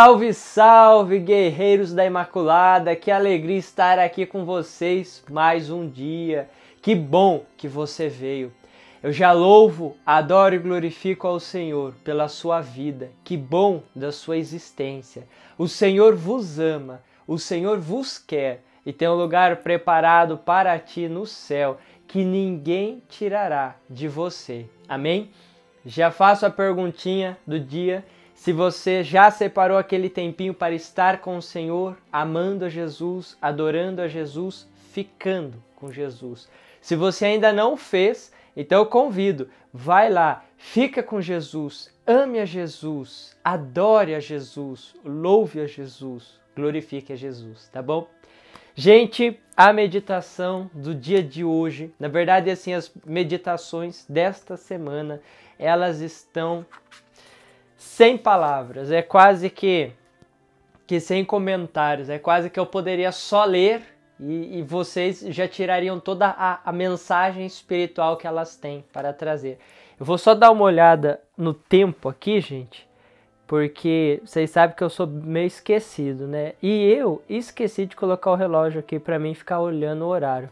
Salve, salve, guerreiros da Imaculada, que alegria estar aqui com vocês mais um dia. Que bom que você veio. Eu já louvo, adoro e glorifico ao Senhor pela sua vida. Que bom da sua existência. O Senhor vos ama, o Senhor vos quer e tem um lugar preparado para ti no céu que ninguém tirará de você. Amém? Já faço a perguntinha do dia. Se você já separou aquele tempinho para estar com o Senhor, amando a Jesus, adorando a Jesus, ficando com Jesus. Se você ainda não fez, então eu convido, vai lá, fica com Jesus, ame a Jesus, adore a Jesus, louve a Jesus, glorifique a Jesus, tá bom? Gente, a meditação do dia de hoje, na verdade, assim, as meditações desta semana, elas estão sem palavras, é quase que sem comentários, é quase que eu poderia só ler e vocês já tirariam toda a mensagem espiritual que elas têm para trazer. Eu vou só dar uma olhada no tempo aqui, gente, porque vocês sabem que eu sou meio esquecido, né? E eu esqueci de colocar o relógio aqui para mim ficar olhando o horário.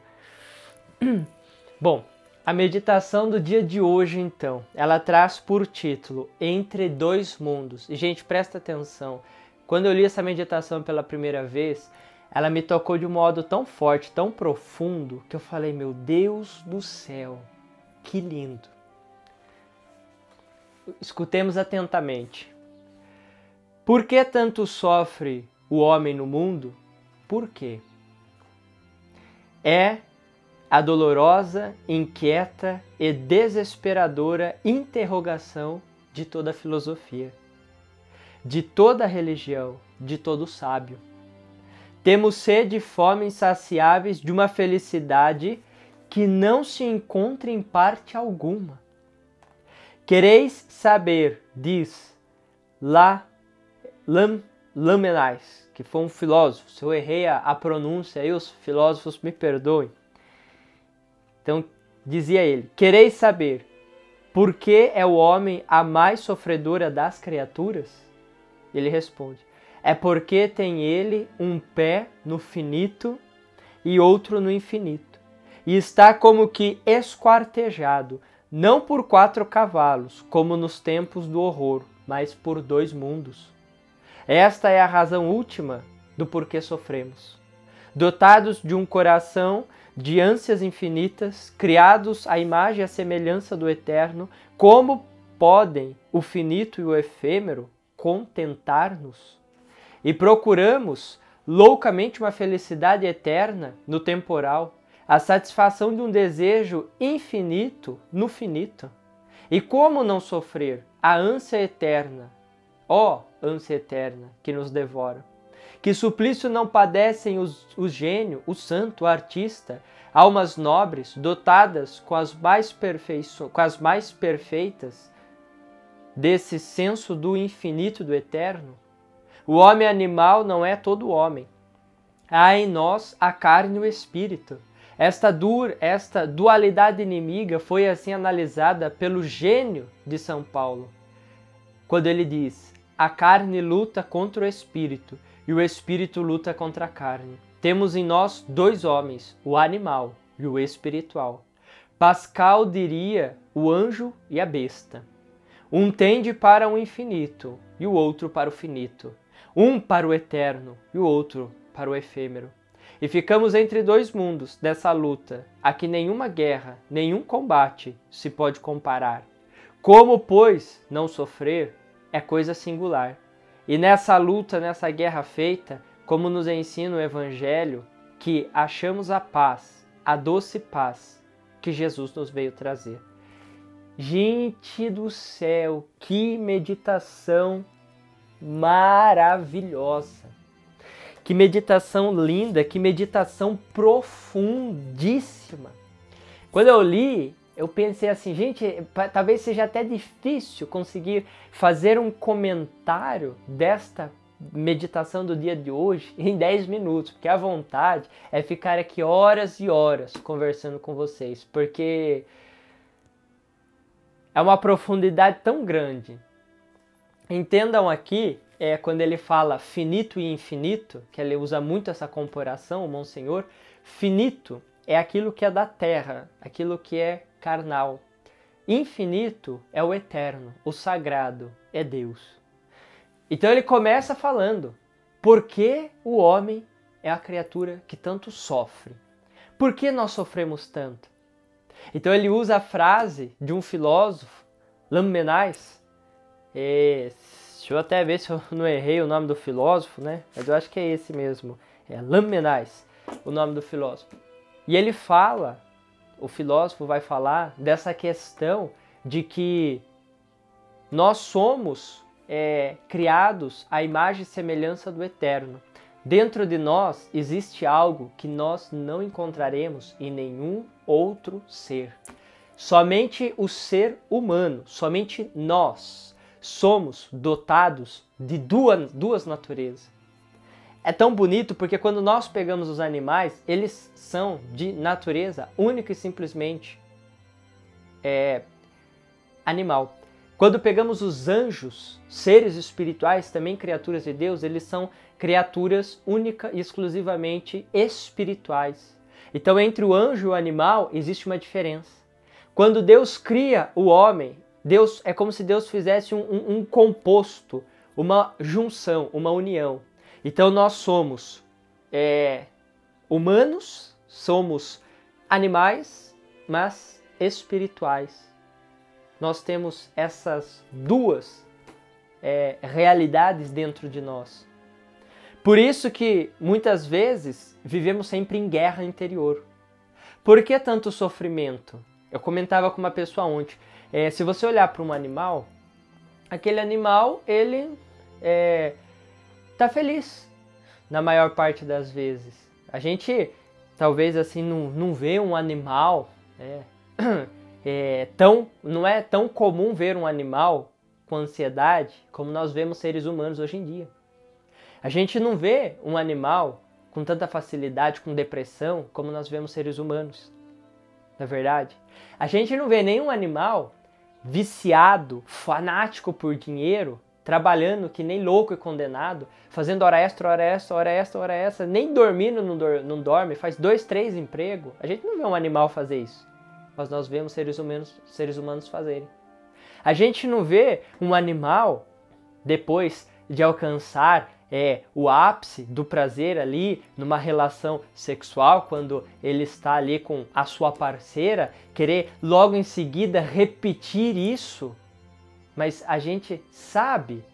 Bom, a meditação do dia de hoje, então, ela traz por título Entre Dois Mundos. E, gente, presta atenção. Quando eu li essa meditação pela primeira vez, ela me tocou de um modo tão forte, tão profundo, que eu falei, meu Deus do céu, que lindo. Escutemos atentamente. Por que tanto sofre o homem no mundo? Por quê? É a dolorosa, inquieta e desesperadora interrogação de toda a filosofia, de toda a religião, de todo sábio. Temos sede e fome insaciáveis de uma felicidade que não se encontra em parte alguma. Quereis saber, diz Lamennais, que foi um filósofo. Se eu errei a pronúncia aí, os filósofos me perdoem. Então, dizia ele, quereis saber por que é o homem a mais sofredora das criaturas? Ele responde, é porque tem ele um pé no finito e outro no infinito, e está como que esquartejado, não por 4 cavalos, como nos tempos do horror, mas por 2 mundos. Esta é a razão última do porquê sofremos. Dotados de um coração de ânsias infinitas, criados à imagem e à semelhança do eterno, como podem o finito e o efêmero contentar-nos? E procuramos loucamente uma felicidade eterna no temporal, a satisfação de um desejo infinito no finito. E como não sofrer a ânsia eterna, ó ânsia eterna que nos devora? Que suplício não padecem o gênio, o santo, o artista, almas nobres, dotadas com as mais perfeitas desse senso do infinito do eterno? O homem animal não é todo homem. Há em nós a carne e o espírito. Esta dualidade inimiga foi assim analisada pelo gênio de São Paulo, quando ele diz, a carne luta contra o espírito, e o espírito luta contra a carne. Temos em nós 2 homens, o animal e o espiritual. Pascal diria o anjo e a besta. Um tende para o infinito e o outro para o finito. Um para o eterno e o outro para o efêmero. E ficamos entre 2 mundos dessa luta, a que nenhuma guerra, nenhum combate se pode comparar. Como, pois, não sofrer é coisa singular. E nessa luta, nessa guerra feita, como nos ensina o Evangelho, que achamos a paz, a doce paz que Jesus nos veio trazer. Gente do céu, que meditação maravilhosa! Que meditação linda, que meditação profundíssima! Quando eu li, eu pensei assim, gente, talvez seja até difícil conseguir fazer um comentário desta meditação do dia de hoje em 10 minutos, porque a vontade é ficar aqui horas e horas conversando com vocês, porque é uma profundidade tão grande. Entendam aqui quando ele fala finito e infinito, que ele usa muito essa comparação, o Monsenhor, finito é aquilo que é da terra, aquilo que é carnal. Infinito é o eterno, o sagrado, é Deus. Então ele começa falando, por que o homem é a criatura que tanto sofre? Por que nós sofremos tanto? Então ele usa a frase de um filósofo, Lamennais. Deixa eu até ver se eu não errei o nome do filósofo, né? Mas eu acho que é esse mesmo. É Lamennais, o nome do filósofo. E ele fala, o filósofo vai falar dessa questão de que nós somos criados à imagem e semelhança do Eterno. Dentro de nós existe algo que nós não encontraremos em nenhum outro ser. Somente o ser humano, somente nós somos dotados de duas naturezas. É tão bonito porque quando nós pegamos os animais, eles são de natureza única e simplesmente animal. Quando pegamos os anjos, seres espirituais, também criaturas de Deus, eles são criaturas única e exclusivamente espirituais. Então, entre o anjo e o animal, existe uma diferença. Quando Deus cria o homem, Deus é como se Deus fizesse um composto, uma junção, uma união. Então, nós somos humanos, somos animais, mas espirituais. Nós temos essas duas realidades dentro de nós. Por isso que, muitas vezes, vivemos sempre em guerra interior. Por que tanto sofrimento? Eu comentava com uma pessoa ontem. Se você olhar para um animal, aquele animal, ele tá feliz, na maior parte das vezes. A gente, talvez assim, não vê um animal... não é tão comum ver um animal com ansiedade como nós vemos seres humanos hoje em dia. A gente não vê um animal com tanta facilidade, com depressão, como nós vemos seres humanos. Na verdade, a gente não vê nenhum animal viciado, fanático por dinheiro, trabalhando que nem louco e condenado, fazendo hora extra, hora extra, hora extra, hora extra, nem dormindo não dorme, faz 2, 3 empregos. A gente não vê um animal fazer isso, mas nós vemos seres humanos fazerem. A gente não vê um animal, depois de alcançar o ápice do prazer ali, numa relação sexual, quando ele está ali com a sua parceira, querer logo em seguida repetir isso. Mas a gente sabe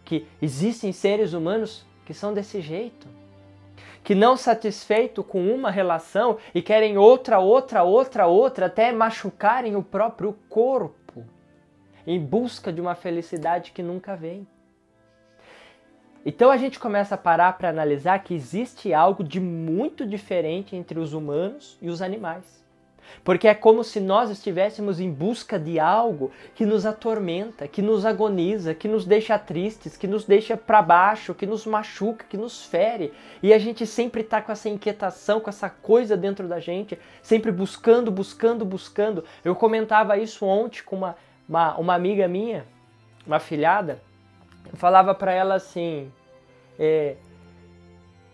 que existem seres humanos que são desse jeito, que não satisfeitos com uma relação e querem outra, até machucarem o próprio corpo, em busca de uma felicidade que nunca vem. Então a gente começa a parar para analisar que existe algo de muito diferente entre os humanos e os animais. Porque é como se nós estivéssemos em busca de algo que nos atormenta, que nos agoniza, que nos deixa tristes, que nos deixa para baixo, que nos machuca, que nos fere. E a gente sempre está com essa inquietação, com essa coisa dentro da gente, sempre buscando. Eu comentava isso ontem com uma amiga minha, uma afilhada. Eu falava para ela assim,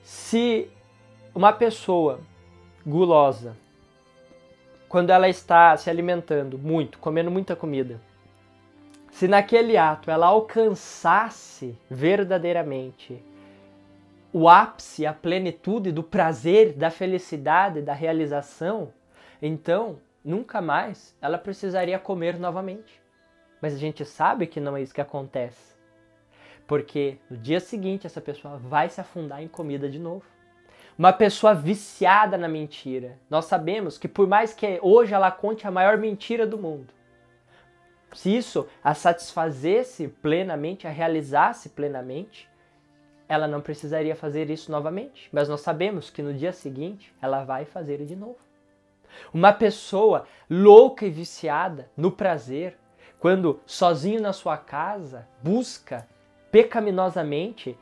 se uma pessoa gulosa, quando ela está se alimentando muito, comendo muita comida, se naquele ato ela alcançasse verdadeiramente o ápice, a plenitude do prazer, da felicidade, da realização, então nunca mais ela precisaria comer novamente. Mas a gente sabe que não é isso que acontece. Porque no dia seguinte essa pessoa vai se afundar em comida de novo. Uma pessoa viciada na mentira. Nós sabemos que por mais que hoje ela conte a maior mentira do mundo, se isso a satisfazesse plenamente, a realizasse plenamente, ela não precisaria fazer isso novamente. Mas nós sabemos que no dia seguinte ela vai fazer de novo. Uma pessoa louca e viciada no prazer, quando sozinho na sua casa busca pecaminosamente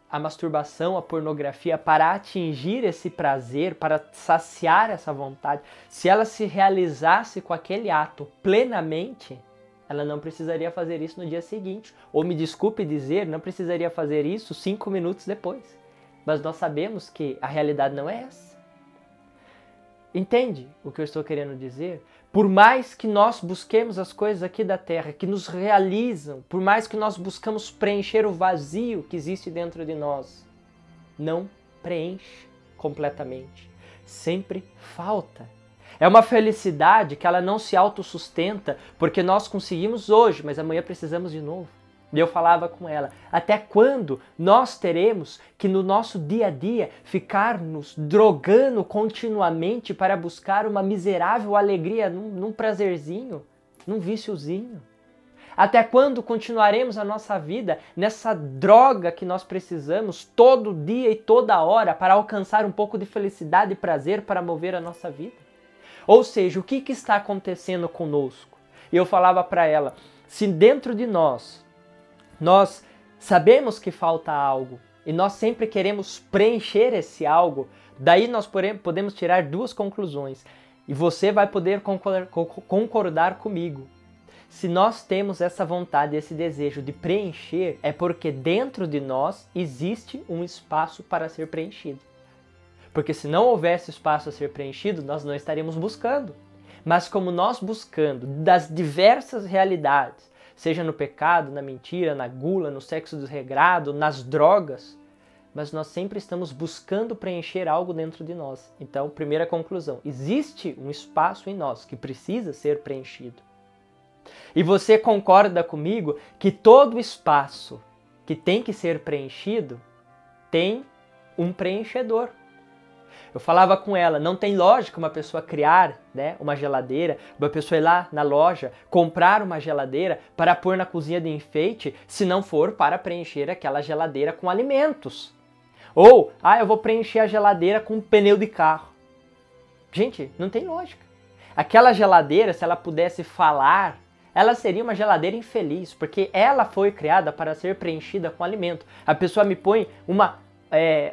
a masturbação, a pornografia para atingir esse prazer, para saciar essa vontade, se ela se realizasse com aquele ato plenamente, ela não precisaria fazer isso no dia seguinte. Ou me desculpe dizer, não precisaria fazer isso 5 minutos depois. Mas nós sabemos que a realidade não é essa. Entende o que eu estou querendo dizer? Por mais que nós busquemos as coisas aqui da terra, que nos realizam, por mais que nós buscamos preencher o vazio que existe dentro de nós, não preenche completamente. Sempre falta. É uma felicidade que ela não se autossustenta, porque nós conseguimos hoje, mas amanhã precisamos de novo. E eu falava com ela, até quando nós teremos que no nosso dia a dia ficar nos drogando continuamente para buscar uma miserável alegria num prazerzinho, num viciozinho? Até quando continuaremos a nossa vida nessa droga que nós precisamos todo dia e toda hora para alcançar um pouco de felicidade e prazer para mover a nossa vida? Ou seja, o que está acontecendo conosco? E eu falava para ela, se dentro de nós sabemos que falta algo e nós sempre queremos preencher esse algo, daí nós podemos tirar duas conclusões. E você vai poder concordar comigo. Se nós temos essa vontade, esse desejo de preencher, é porque dentro de nós existe um espaço para ser preenchido. Porque se não houvesse espaço a ser preenchido, nós não estaríamos buscando. Mas como nós buscando das diversas realidades, seja no pecado, na mentira, na gula, no sexo desregrado, nas drogas, mas nós sempre estamos buscando preencher algo dentro de nós. Então, primeira conclusão, existe um espaço em nós que precisa ser preenchido. E você concorda comigo que todo espaço que tem que ser preenchido tem um preenchedor. Eu falava com ela, não tem lógica uma pessoa criar, né, uma geladeira, uma pessoa ir lá na loja, comprar uma geladeira para pôr na cozinha de enfeite, se não for para preencher aquela geladeira com alimentos. Ou, eu vou preencher a geladeira com um pneu de carro. Gente, não tem lógica. Aquela geladeira, se ela pudesse falar, ela seria uma geladeira infeliz, porque ela foi criada para ser preenchida com alimento. A pessoa me põe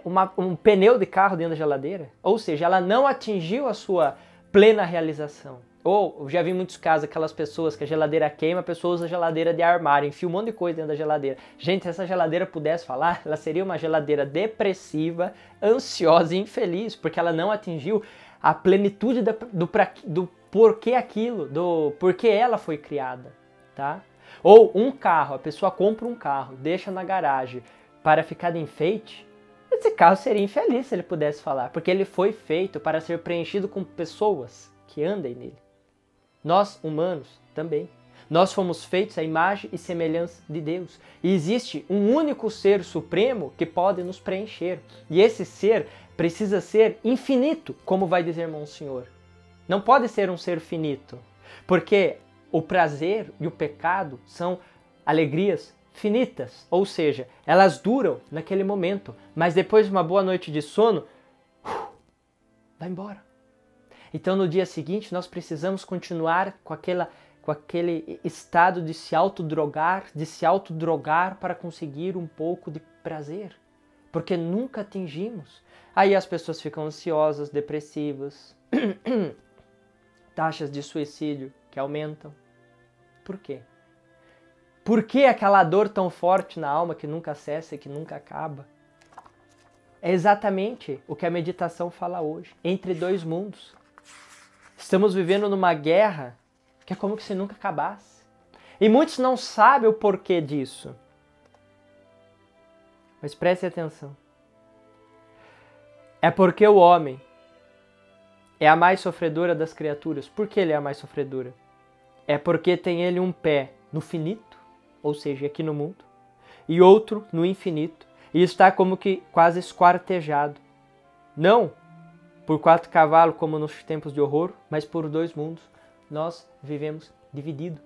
um pneu de carro dentro da geladeira, ou seja, ela não atingiu a sua plena realização. Ou, eu já vi muitos casos, aquelas pessoas que a geladeira queima, a pessoa usa a geladeira de armário, enfia um monte de coisa dentro da geladeira. Gente, se essa geladeira pudesse falar, ela seria uma geladeira depressiva, ansiosa e infeliz, porque ela não atingiu a plenitude do porquê aquilo, do porquê ela foi criada, tá? Ou um carro, a pessoa compra um carro, deixa na garagem para ficar de enfeite, esse carro seria infeliz se ele pudesse falar, porque ele foi feito para ser preenchido com pessoas que andem nele. Nós, humanos, também. Nós fomos feitos à imagem e semelhança de Deus. E existe um único ser supremo que pode nos preencher. E esse ser precisa ser infinito, como vai dizer Monsenhor. Não pode ser um ser finito, porque o prazer e o pecado são alegrias finitas, ou seja, elas duram naquele momento, mas depois de uma boa noite de sono, vai embora. Então no dia seguinte nós precisamos continuar com aquele estado de se autodrogar para conseguir um pouco de prazer, porque nunca atingimos. Aí as pessoas ficam ansiosas, depressivas, taxas de suicídio que aumentam. Por quê? Por que aquela dor tão forte na alma que nunca cessa e que nunca acaba? É exatamente o que a meditação fala hoje, entre dois mundos. Estamos vivendo numa guerra que é como se nunca acabasse. E muitos não sabem o porquê disso. Mas preste atenção. É porque o homem é a mais sofredora das criaturas. Por que ele é a mais sofredora? É porque tem ele um pé no finito, ou seja, aqui no mundo, e outro no infinito, e está como que quase esquartejado. Não por 4 cavalos como nos tempos de horror, mas por 2 mundos. Nós vivemos dividido.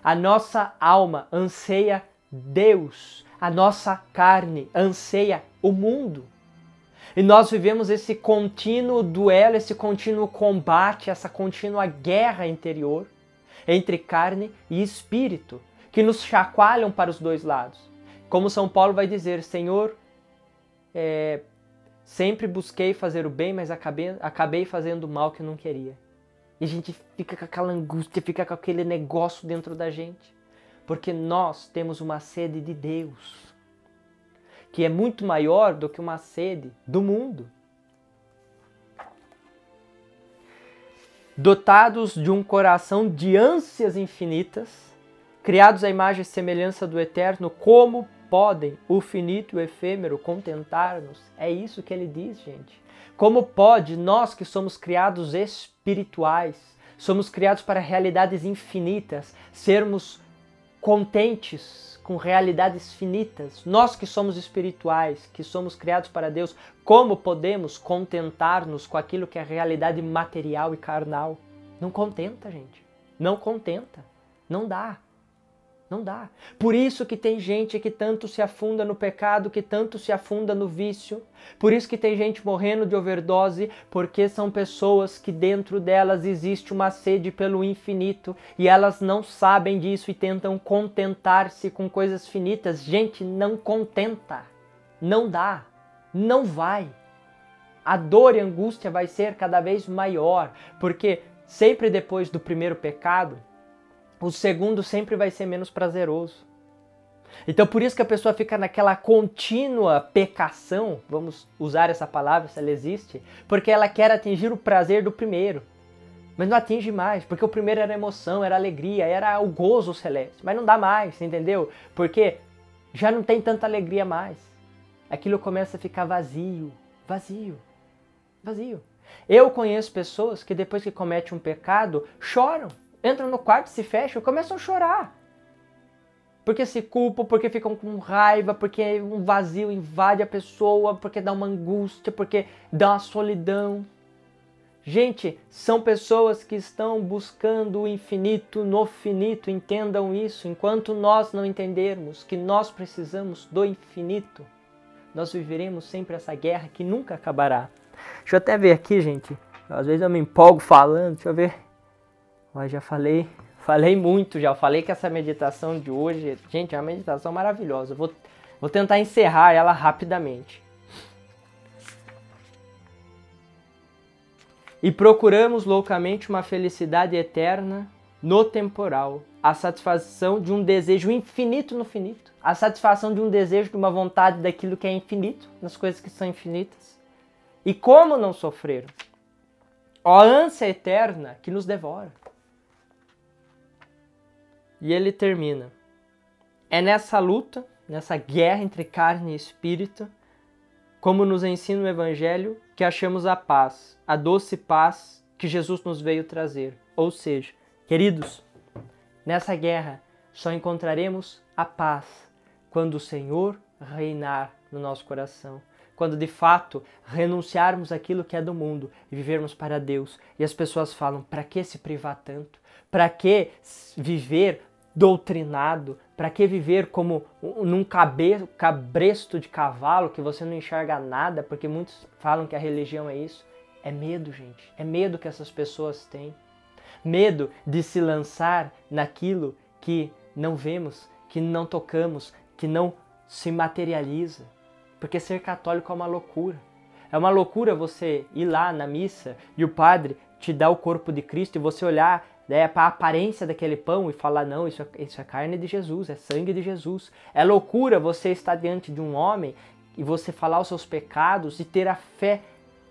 A nossa alma anseia Deus, a nossa carne anseia o mundo. E nós vivemos esse contínuo duelo, esse contínuo combate, essa contínua guerra interior entre carne e espírito, que nos chacoalham para os dois lados. Como São Paulo vai dizer, Senhor, sempre busquei fazer o bem, mas acabei fazendo o mal que não queria. E a gente fica com aquela angústia, fica com aquele negócio dentro da gente. Porque nós temos uma sede de Deus, que é muito maior do que uma sede do mundo. Dotados de um coração de ânsias infinitas, criados à imagem e semelhança do Eterno, como podem o finito e o efêmero contentar-nos? É isso que ele diz, gente. Como pode nós que somos criados espirituais, somos criados para realidades infinitas, sermos contentes com realidades finitas? Nós que somos espirituais, que somos criados para Deus, como podemos contentar-nos com aquilo que é realidade material e carnal? Não contenta, gente. Não contenta. Não dá. Não dá. Por isso que tem gente que tanto se afunda no pecado, que tanto se afunda no vício. Por isso que tem gente morrendo de overdose, porque são pessoas que dentro delas existe uma sede pelo infinito e elas não sabem disso e tentam contentar-se com coisas finitas. Gente, não contenta. Não dá. Não vai. A dor e a angústia vai ser cada vez maior, porque sempre depois do primeiro pecado, o segundo sempre vai ser menos prazeroso. Então por isso que a pessoa fica naquela contínua pecação, vamos usar essa palavra se ela existe, porque ela quer atingir o prazer do primeiro. Mas não atinge mais, porque o primeiro era emoção, era alegria, era o gozo celeste. Mas não dá mais, entendeu? Porque já não tem tanta alegria mais. Aquilo começa a ficar vazio, vazio, vazio. Eu conheço pessoas que depois que cometem um pecado, choram. Entram no quarto, se fecham e começam a chorar. Porque se culpam, porque ficam com raiva, porque um vazio invade a pessoa, porque dá uma angústia, porque dá uma solidão. Gente, são pessoas que estão buscando o infinito no finito, entendam isso. Enquanto nós não entendermos que nós precisamos do infinito, nós viveremos sempre essa guerra que nunca acabará. Deixa eu até ver aqui, gente. Às vezes eu me empolgo falando, deixa eu ver. Mas já falei muito já. Eu falei que essa meditação de hoje, gente, é uma meditação maravilhosa. Eu vou tentar encerrar ela rapidamente. E procuramos loucamente uma felicidade eterna no temporal, a satisfação de um desejo infinito no finito, a satisfação de um desejo, de uma vontade daquilo que é infinito, nas coisas que são infinitas. E como não sofreram? Ó ânsia eterna que nos devora. E ele termina. É nessa luta, nessa guerra entre carne e espírito, como nos ensina o Evangelho, que achamos a paz, a doce paz que Jesus nos veio trazer. Ou seja, queridos, nessa guerra só encontraremos a paz quando o Senhor reinar no nosso coração. Quando de fato renunciarmos àquilo que é do mundo e vivermos para Deus. E as pessoas falam, para que se privar tanto? Para que viver doutrinado? Para que viver como num cabresto de cavalo que você não enxerga nada? Porque muitos falam que a religião é isso. É medo, gente. É medo que essas pessoas têm. Medo de se lançar naquilo que não vemos, que não tocamos, que não se materializa. Porque ser católico é uma loucura. É uma loucura você ir lá na missa e o padre te dá o corpo de Cristo e você olhar para a aparência daquele pão e falar, não, isso é carne de Jesus, é sangue de Jesus. É loucura você estar diante de um homem e você falar os seus pecados e ter a fé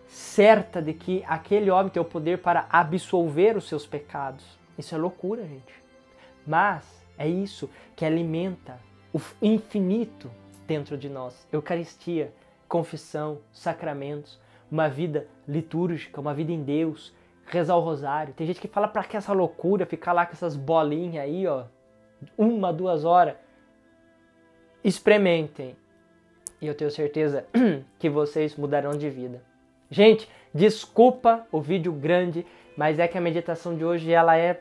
certa de que aquele homem tem o poder para absolver os seus pecados. Isso é loucura, gente. Mas é isso que alimenta o infinito dentro de nós. Eucaristia, confissão, sacramentos, uma vida litúrgica, uma vida em Deus, rezar o rosário. Tem gente que fala para que essa loucura, ficar lá com essas bolinhas aí, ó, 1, 2 horas. Experimentem. E eu tenho certeza que vocês mudarão de vida. Gente, desculpa o vídeo grande, mas é que a meditação de hoje ela é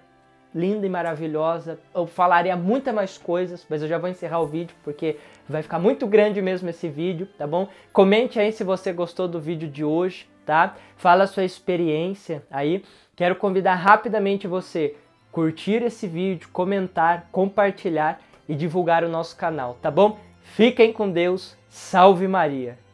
linda e maravilhosa. Eu falaria muitas mais coisas, mas eu já vou encerrar o vídeo porque vai ficar muito grande mesmo esse vídeo, tá bom? Comente aí se você gostou do vídeo de hoje, tá? Fala a sua experiência aí. Quero convidar rapidamente você a curtir esse vídeo, comentar, compartilhar e divulgar o nosso canal, tá bom? Fiquem com Deus. Salve Maria!